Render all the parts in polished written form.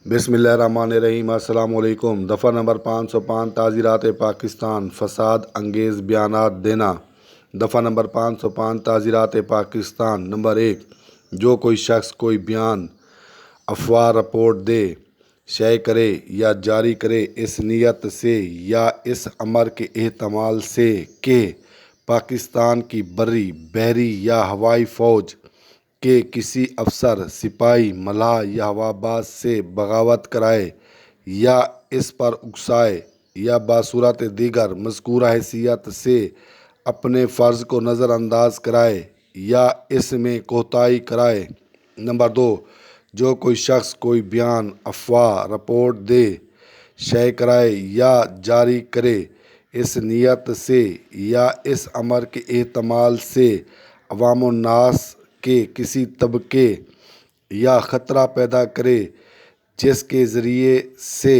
بسم اللہ الرحمن الرحیم۔ السلام علیکم۔ دفعہ نمبر 505 تعزیرات پاکستان، فساد انگیز بیانات دینا۔ دفعہ نمبر 505 تعزیرات پاکستان۔ نمبر 1، جو کوئی شخص کوئی بیان، افواہ، رپورٹ دے، شائع کرے یا جاری کرے اس نیت سے یا اس امر کے احتمال سے کہ پاکستان کی بری، بحری یا ہوائی فوج کے کسی افسر، سپاہی، ملاح یا ہواباز سے بغاوت کرائے یا اس پر اکسائے یا بصورت دیگر مذکورہ حیثیت سے اپنے فرض کو نظر انداز کرائے یا اس میں کوتاہی کرائے۔ نمبر 2، جو کوئی شخص کوئی بیان، افواہ، رپورٹ دے، شائع کرائے یا جاری کرے اس نیت سے یا اس امر کے احتمال سے عوام الناس کے کسی طبقے یا خطرہ پیدا کرے جس کے ذریعے سے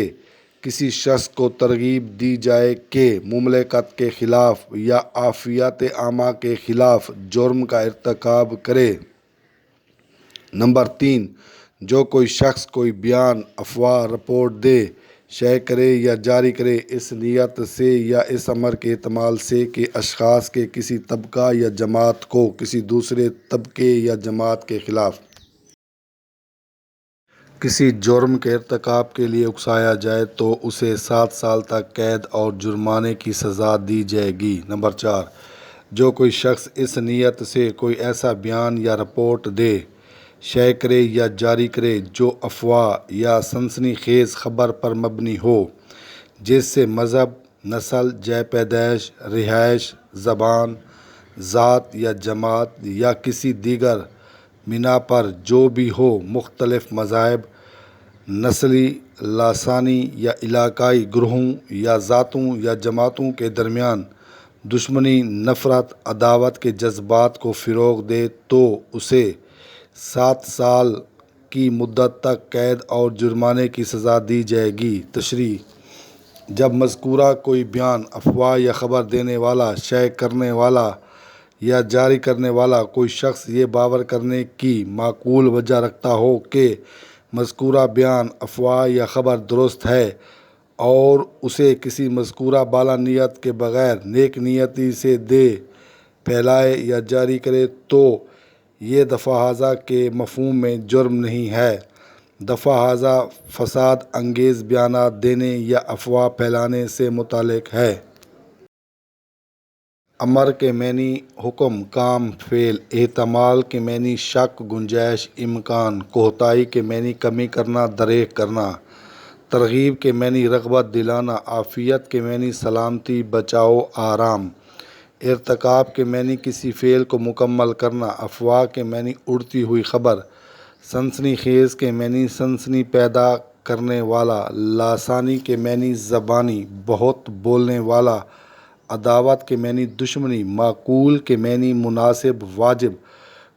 کسی شخص کو ترغیب دی جائے کہ مملکت کے خلاف یا عافیت عامہ کے خلاف جرم کا ارتکاب کرے۔ نمبر 3، جو کوئی شخص کوئی بیان، افواہ، رپورٹ دے، شائع کرے یا جاری کرے اس نیت سے یا اس امر کے احتمال سے کہ اشخاص کے کسی طبقہ یا جماعت کو کسی دوسرے طبقے یا جماعت کے خلاف کسی جرم کے ارتکاب کے لیے اکسایا جائے تو اسے 7 سال تک قید اور جرمانے کی سزا دی جائے گی۔ نمبر 4، جو کوئی شخص اس نیت سے کوئی ایسا بیان یا رپورٹ دے، شائع کرے یا جاری کرے جو افواہ یا سنسنی خیز خبر پر مبنی ہو، جس سے مذہب، نسل، جائے پیدائش، رہائش، زبان، ذات یا جماعت یا کسی دیگر بنا پر جو بھی ہو مختلف مذاہب، نسلی، لسانی یا علاقائی گروہوں یا ذاتوں یا جماعتوں کے درمیان دشمنی، نفرت، عداوت کے جذبات کو فروغ دے تو اسے 7 سال کی مدت تک قید اور جرمانے کی سزا دی جائے گی۔ تشریح: جب مذکورہ کوئی بیان، افواہ یا خبر دینے والا، شائع کرنے والا یا جاری کرنے والا کوئی شخص یہ باور کرنے کی معقول وجہ رکھتا ہو کہ مذکورہ بیان، افواہ یا خبر درست ہے اور اسے کسی مذکورہ بالا نیت کے بغیر نیک نیتی سے دے، پھیلائے یا جاری کرے تو یہ دفعہ ھذا کے مفہوم میں جرم نہیں ہے۔ دفعہ ھذا فساد انگیز بیانات دینے یا افواہ پھیلانے سے متعلق ہے۔ امر کے معنی حکم، کام، فعل۔ احتمال کے معنی شک، گنجائش، امکان۔ کوتاہی کے معنی کمی کرنا، دریغ کرنا۔ ترغیب کے معنی رغبت دلانا۔ عافیت کے معنی سلامتی، بچاؤ، آرام۔ ارتکاب کے معنی کسی فعل کو مکمل کرنا۔ افواہ کے معنی اڑتی ہوئی خبر۔ سنسنی خیز کے معنی سنسنی پیدا کرنے والا۔ لسانی کے معنی زبانی، بہت بولنے والا۔ عداوت کے معنی دشمنی۔ معقول کے معنی مناسب، واجب۔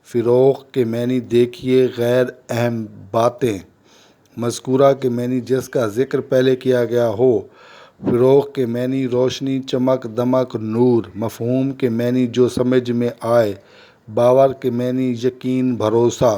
فروغ کے معنی دیکھیے غیر اہم باتیں۔ مذکورہ کے معنی جس کا ذکر پہلے کیا گیا ہو۔ فروغ کے معنی روشنی، چمک، دمک، نور۔ مفہوم کے معنی جو سمجھ میں آئے۔ باور کے معنی یقین، بھروسہ۔